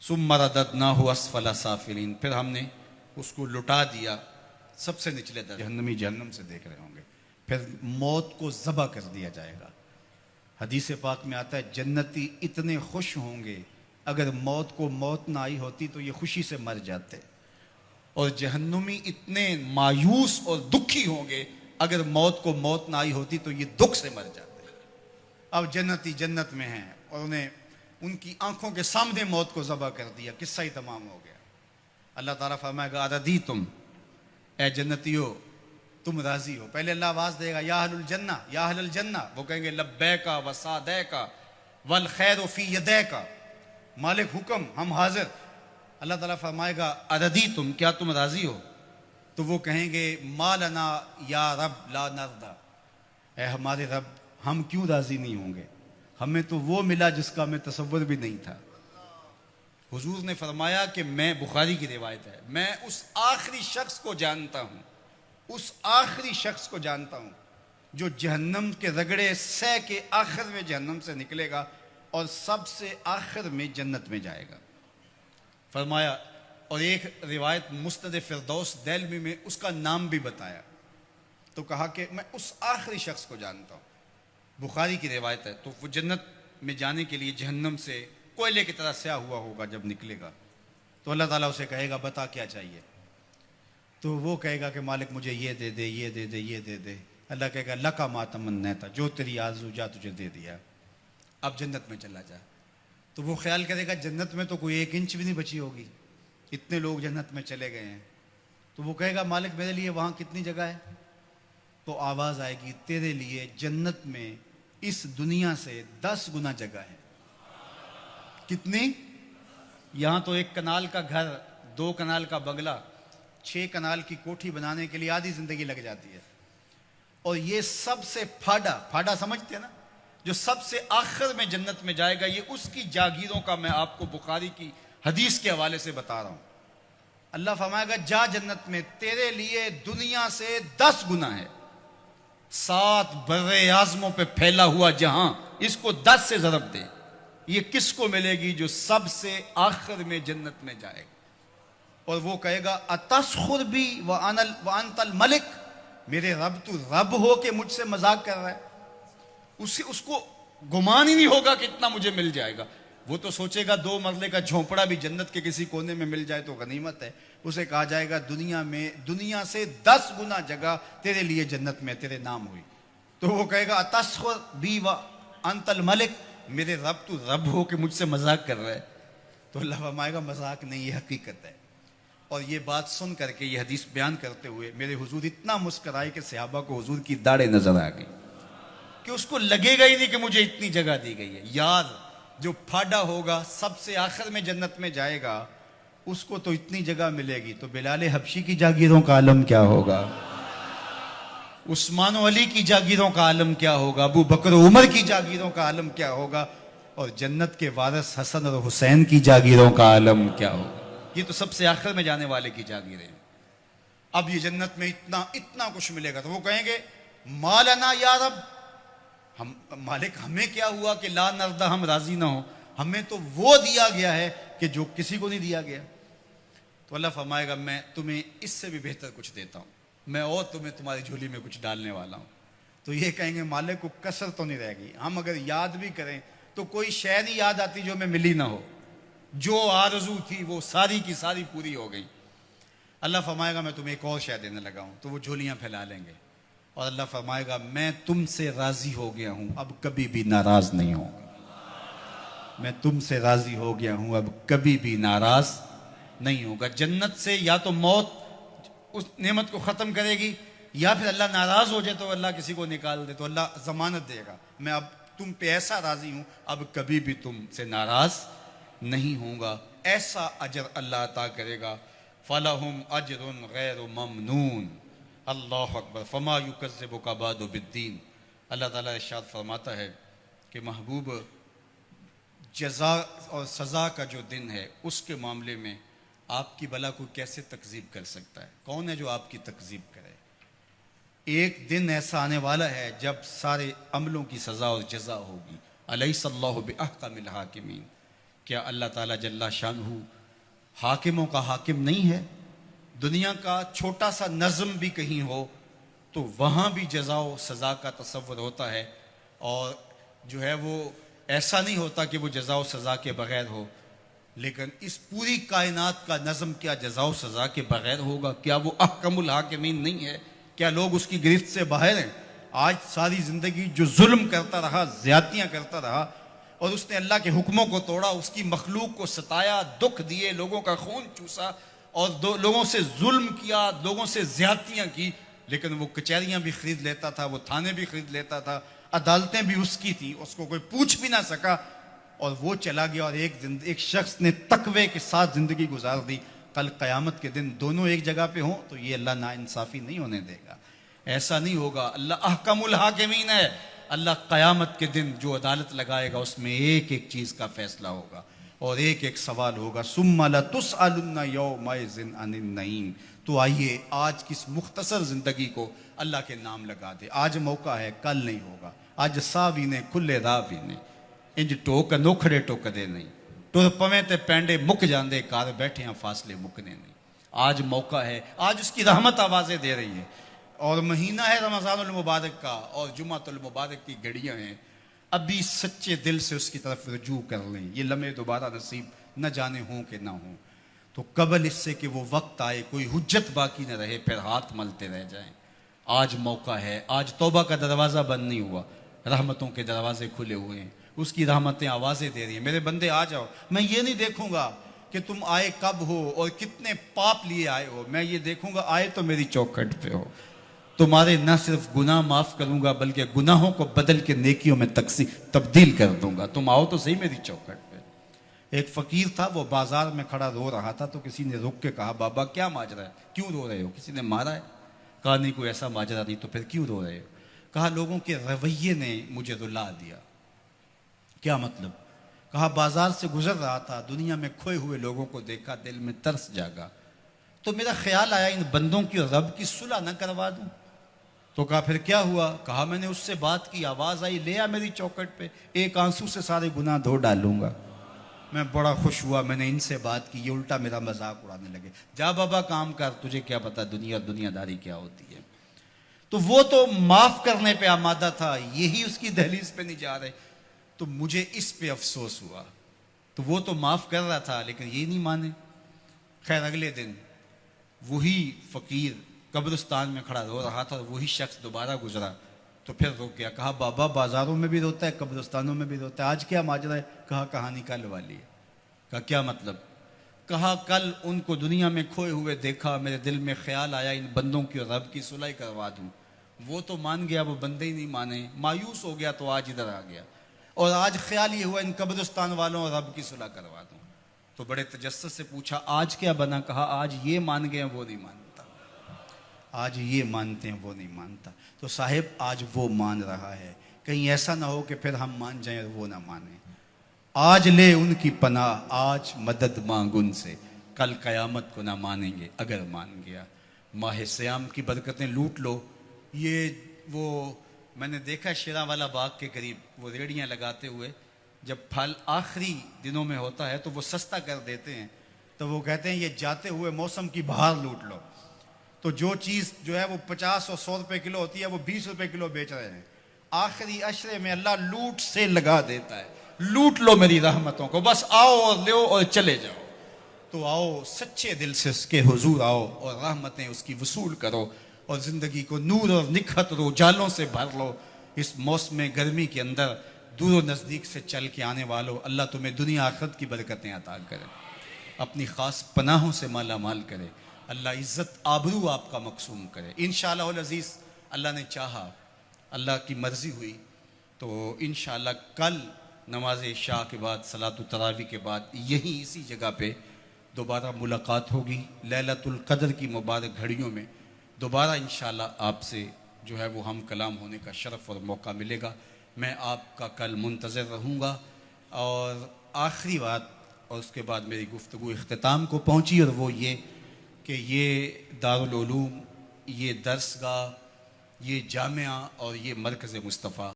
ثم رددناہ اسفل سافلین، پھر ہم نے اس کو لٹا دیا سب سے نچلے درجے، جہنمی جہنم سے دیکھ رہے ہوں گے، پھر موت کو ذبح کر دیا جائے گا۔ حدیث پاک میں آتا ہے جنتی اتنے خوش ہوں گے اگر موت کو موت نہ آئی ہوتی تو یہ خوشی سے مر جاتے، اور جہنمی اتنے مایوس اور دکھی ہوں گے اگر موت کو موت نہ آئی ہوتی تو یہ دکھ سے مر جاتے۔ اب جنتی جنت میں ہیں اور انہیں ان کی آنکھوں کے سامنے موت کو ذبح کر دیا، قصہ ہی تمام ہو گیا۔ اللہ تعالیٰ فرمائے گا اردیتم، اے جنتیو تم راضی ہو؟ پہلے اللہ آواز دے گا یا اہل الجنہ یا اہل الجنہ، وہ کہیں گے لبیکا وسعدیکا والخیر فی یدیکا، مالک حکم ہم حاضر۔ اللہ تعالیٰ فرمائے گا اردیتم، کیا تم راضی ہو؟ تو وہ کہیں گے ما لنا یا رب لا نرضی، اے ہمارے رب ہم کیوں راضی نہیں ہوں گے، ہمیں تو وہ ملا جس کا ہمیں تصور بھی نہیں تھا۔ حضور نے فرمایا کہ میں، بخاری کی روایت ہے، میں اس آخری شخص کو جانتا ہوں، اس آخری شخص کو جانتا ہوں جو جہنم کے رگڑے سہ کے آخر میں جہنم سے نکلے گا اور سب سے آخر میں جنت میں جائے گا۔ فرمایا، اور ایک روایت مسند فردوس دہلوی میں اس کا نام بھی بتایا، تو کہا کہ میں اس آخری شخص کو جانتا ہوں، بخاری کی روایت ہے۔ تو وہ جنت میں جانے کے لیے جہنم سے کوئلے کی طرح سیاہ ہوا ہوگا، جب نکلے گا تو اللہ تعالیٰ اسے کہے گا بتا کیا چاہیے، تو وہ کہے گا کہ مالک مجھے یہ دے دے، یہ دے دے، یہ دے دے۔ اللہ کہے گا لکا ما تمنیت، جو تیری آرزو جا تجھے دے دیا، اب جنت میں چلا جا۔ تو وہ خیال کرے گا جنت میں تو کوئی 1 انچ بھی نہیں بچی ہوگی، اتنے لوگ جنت میں چلے گئے ہیں۔ تو وہ کہے گا مالک میرے لیے وہاں کتنی جگہ ہے؟ تو آواز آئے گی تیرے لیے جنت میں اس دنیا سے 10 گنا جگہ ہے۔ کتنی؟ یہاں تو 1 کنال کا گھر، 2 کنال کا بنگلہ، 6 کنال کی کوٹھی بنانے کے لیے آدھی زندگی لگ جاتی ہے، اور یہ سب سے پھاڑا سمجھتے ہیں نا، جو سب سے آخر میں جنت میں جائے گا، یہ اس کی جاگیروں کا میں آپ کو بخاری کی حدیث کے حوالے سے بتا رہا ہوں۔ اللہ فرمائے گا جا جنت میں، تیرے لیے دنیا سے 10 گنا ہے، 7 بر اعظموں پہ پھیلا ہوا جہاں، اس کو 10 سے ضرب دے۔ یہ کس کو ملے گی؟ جو سب سے آخر میں جنت میں جائے گا، اور وہ کہے گا اتسخر بی وانت الملک، میرے رب تو رب ہو کہ مجھ سے مذاق کر رہا ہے؟ اس کو گمان ہی نہیں ہوگا کہ اتنا مجھے مل جائے گا۔ وہ تو سوچے گا 2 مرلے کا جھونپڑا بھی جنت کے کسی کونے میں مل جائے تو غنیمت ہے۔ اسے کہا جائے گا دنیا سے 10 گنا جگہ تیرے لیے جنت میں تیرے نام ہوئی۔ تو وہ کہے گا اتسخر بی وانت الملک، میرے رب تو رب ہو کہ مجھ سے مذاق کر رہا ہے؟ تو اللہ فرمائے گا مذاق نہیں، یہ حقیقت ہے۔ اور یہ بات سن کر کے، یہ حدیث بیان کرتے ہوئے میرے حضور اتنا مسکرائے کہ صحابہ کو حضور کی داڑھیں نظر آ گئی، کہ اس کو لگے گا ہی نہیں کہ مجھے اتنی جگہ دی گئی ہے۔ یار جو پھاڑا ہوگا، سب سے آخر میں جنت میں جائے گا، اس کو تو اتنی جگہ ملے گی، تو بلال حبشی کی جاگیروں کا عالم کیا ہوگا، عثمان و علی کی جاگیروں کا عالم کیا ہوگا، ابو بکر و عمر کی جاگیروں کا عالم کیا ہوگا، اور جنت کے وارث حسن اور حسین کی جاگیروں کا عالم کیا ہوگا۔ یہ تو سب سے آخر میں جانے والے کی جاگیریں ہیں۔ اب یہ جنت میں اتنا کچھ ملے گا، تو وہ کہیں گے ما لنا یا رب، ہم مالک ہمیں کیا ہوا کہ لا نرضی، ہم راضی نہ ہوں، ہمیں تو وہ دیا گیا ہے کہ جو کسی کو نہیں دیا گیا۔ تو اللہ فرمائے گا میں تمہیں اس سے بھی بہتر کچھ دیتا ہوں، میں اور تمہیں تمہاری جھولی میں کچھ ڈالنے والا ہوں۔ تو یہ کہیں گے مالک کو کسر تو نہیں رہے گی، ہم اگر یاد بھی کریں تو کوئی شے نہیں یاد آتی جو ہمیں ملی نہ ہو، جو آرزو تھی وہ ساری کی ساری پوری ہو گئی۔ اللہ فرمائے گا میں تمہیں ایک اور شے دینے لگا ہوں، تو وہ جھولیاں پھیلا لیں گے، اور اللہ فرمائے گا میں تم سے راضی ہو گیا ہوں، اب کبھی بھی ناراض نہیں ہوں گا۔ میں تم سے راضی ہو گیا ہوں، اب کبھی بھی ناراض نہیں ہوگا۔ جنت سے یا تو موت اس نعمت کو ختم کرے گی، یا پھر اللہ ناراض ہو جائے تو اللہ کسی کو نکال دے، تو اللہ ضمانت دے گا میں اب تم پہ ایسا راضی ہوں، اب کبھی بھی تم سے ناراض نہیں ہوں گا۔ ایسا اجر اللہ عطا کرے گا، فَلَهُمْ أَجْرٌ غَيْرُ مَمْنُونَ۔ اللہ اکبر، فَمَا يُكَذِّبُكَ بَعْدُ بِالدِّينِ۔ اللہ تعالیٰ ارشاد فرماتا ہے کہ محبوب جزا اور سزا کا جو دن ہے، اس کے معاملے میں آپ کی بلا کوئی کیسے تکذیب کر سکتا ہے؟ کون ہے جو آپ کی تکذیب کرے؟ ایک دن ایسا آنے والا ہے جب سارے عملوں کی سزا اور جزا ہوگی۔ الیس اللہ بأحکم الحاکمین۔ کیا اللہ تعالیٰ جل شانہ حاکموں کا حاکم نہیں ہے؟ دنیا کا چھوٹا سا نظم بھی کہیں ہو تو وہاں بھی جزا و سزا کا تصور ہوتا ہے، اور جو ہے وہ ایسا نہیں ہوتا کہ وہ جزا و سزا کے بغیر ہو، لیکن اس پوری کائنات کا نظم کیا جزا و سزا کے بغیر ہوگا؟ کیا وہ احکم الحاکمین نہیں ہے؟ کیا لوگ اس کی گرفت سے باہر ہیں؟ آج ساری زندگی جو ظلم کرتا رہا، زیادتیاں کرتا رہا، اور اس نے اللہ کے حکموں کو توڑا، اس کی مخلوق کو ستایا، دکھ دیے، لوگوں کا خون چوسا، اور لوگوں سے ظلم کیا، لوگوں سے زیادتیاں کی، لیکن وہ کچہریاں بھی خرید لیتا تھا، وہ تھانے بھی خرید لیتا تھا، عدالتیں بھی اس کی تھیں، اس کو کوئی پوچھ بھی نہ سکا، اور وہ چلا گیا، اور ایک شخص نے تقوی کے ساتھ زندگی گزار دی۔ کل قیامت کے دن دونوں ایک جگہ پہ ہوں تو یہ اللہ ناانصافی نہیں ہونے دے گا، ایسا نہیں ہوگا۔ اللہ احکم الحاکمین ہے، اللہ قیامت کے دن جو عدالت لگائے گا اس میں ایک ایک چیز کا فیصلہ ہوگا اور ایک ایک سوال ہوگا۔ ثم لتسألن یومئذ عن النعیم۔ تو آئیے آج کی اس مختصر زندگی کو اللہ کے نام لگا دے۔ آج موقع ہے، کل نہیں ہوگا۔ آج سا بھی نے کھلے راہ بھی نے، انج ٹوک نوکھڑے ٹوکدے نہیں، ٹر پویں تے پینڈے مک جاندے، کار بیٹھے ہیں فاصلے مکنے نہیں۔ آج موقع ہے، آج اس کی رحمت آوازیں دے رہی ہے، اور مہینہ ہے رمضان المبارک کا، اور جمعۃ المبارک کی گھڑیاں ہیں۔ ابھی سچے دل سے اس کی طرف رجوع کر لیں، یہ لمحے دوبارہ نصیب نہ جانے ہوں کہ نہ ہوں، تو قبل اس سے کہ وہ وقت آئے کوئی حجت باقی نہ رہے، پھر ہاتھ ملتے رہ جائیں۔ آج موقع ہے، آج توبہ کا دروازہ بند نہیں ہوا، رحمتوں کے دروازے کھلے ہوئے ہیں، اس کی رحمتیں آوازیں دے رہی ہیں، میرے بندے آ جاؤ۔ میں یہ نہیں دیکھوں گا کہ تم آئے کب ہو اور کتنے پاپ لیے آئے ہو، میں یہ دیکھوں گا آئے تو میری چوکھٹ پہ ہو۔ تمہارے نہ صرف گناہ معاف کروں گا بلکہ گناہوں کو بدل کے نیکیوں میں تبدیل کر دوں گا، تم آؤ تو صحیح میری چوکھٹ پہ۔ ایک فقیر تھا، وہ بازار میں کھڑا رو رہا تھا، تو کسی نے رک کے کہا بابا کیا ماجرا ہے، کیوں رو رہے ہو؟ کسی نے مارا ہے؟ کہا نہیں کوئی ایسا ماجرا نہیں، تو پھر کیوں رو رہے ہو؟ کہا لوگوں کے رویے نے مجھے رلا دیا۔ کیا مطلب؟ کہا بازار سے گزر رہا تھا، دنیا میں کھوئے ہوئے لوگوں کو دیکھا، دل میں ترس جاگا، تو میرا خیال آیا ان بندوں کی اور رب کی صلح نہ کروا دوں۔ تو کہا پھر کیا ہوا؟ کہا میں نے اس سے بات کی، آواز آئی لے آ میری چوکھٹ پہ، ایک آنسو سے سارے گناہ دھو ڈالوں گا۔ میں بڑا خوش ہوا، میں نے ان سے بات کی، یہ الٹا میرا مذاق اڑانے لگے۔ جا بابا کام کر، تجھے کیا پتا دنیا داری کیا ہوتی ہے۔ تو وہ تو معاف کرنے پہ آمادہ تھا، یہی اس کی دہلیز پہ نہیں جا رہے، تو مجھے اس پہ افسوس ہوا۔ تو وہ تو معاف کر رہا تھا لیکن یہ نہیں مانے۔ خیر اگلے دن وہی فقیر قبرستان میں کھڑا رو رہا تھا، اور وہی شخص دوبارہ گزرا تو پھر رو گیا۔ کہا بابا بازاروں میں بھی روتا ہے، قبرستانوں میں بھی روتا ہے، آج کیا ماجرا ہے؟ کہا کہانی کل والی ہے۔ کہا کیا مطلب؟ کہا کل ان کو دنیا میں کھوئے ہوئے دیکھا، میرے دل میں خیال آیا ان بندوں کی اور رب کی صلح کروا دوں، وہ تو مان گیا، وہ بندے ہی نہیں مانے، مایوس ہو گیا تو آج ادھر آ گیا، اور آج خیال یہ ہوا ان قبرستان والوں اور رب کی صلح کروا دوں۔ تو بڑے تجسس سے پوچھا آج کیا بنا؟ کہا آج یہ مان گئے ہیں وہ نہیں مانتا، آج یہ مانتے ہیں وہ نہیں مانتا۔ تو صاحب آج وہ مان رہا ہے، کہیں ایسا نہ ہو کہ پھر ہم مان جائیں اور وہ نہ مانیں۔ آج لے ان کی پناہ، آج مدد مانگ ان سے، کل قیامت کو نہ مانیں گے اگر مان گیا۔ ماہ سیام کی برکتیں لوٹ لو۔ یہ وہ میں نے دیکھا شیراں والا باغ کے قریب وہ ریڑیاں لگاتے ہوئے، جب پھل آخری دنوں میں ہوتا ہے تو وہ سستا کر دیتے ہیں، تو وہ کہتے ہیں یہ جاتے ہوئے موسم کی بہار لوٹ لو۔ تو جو چیز جو ہے وہ 50 اور 100 روپے کلو ہوتی ہے وہ 20 روپے کلو بیچ رہے ہیں۔ آخری عشرے میں اللہ لوٹ سے لگا دیتا ہے، لوٹ لو میری رحمتوں کو، بس آؤ اور لو اور چلے جاؤ۔ تو آؤ سچے دل سے اس کے حضور آؤ اور رحمتیں اس کی وصول کرو، اور زندگی کو نور اور نکھت اور اجالوں سے بھر لو۔ اس موسم گرمی کے اندر دور و نزدیک سے چل کے آنے والوں، اللہ تمہیں دنیا آخرت کی برکتیں عطا کرے، اپنی خاص پناہوں سے مالا مال کرے، اللہ عزت آبرو آپ کا مقسوم کرے۔ انشاءاللہ العزیز اللہ نے چاہا، اللہ کی مرضی ہوئی تو انشاءاللہ کل نماز عشاء کے بعد صلاۃ التراویح کے بعد یہیں اسی جگہ پہ دوبارہ ملاقات ہوگی، لیلۃ القدر کی مبارک گھڑیوں میں دوبارہ انشاءاللہ آپ سے جو ہے وہ ہم کلام ہونے کا شرف اور موقع ملے گا۔ میں آپ کا کل منتظر رہوں گا۔ اور آخری بات، اور اس کے بعد میری گفتگو اختتام کو پہنچی، اور وہ یہ کہ یہ دارالعلوم، یہ درس گاہ، یہ جامعہ اور یہ مرکز مصطفیٰ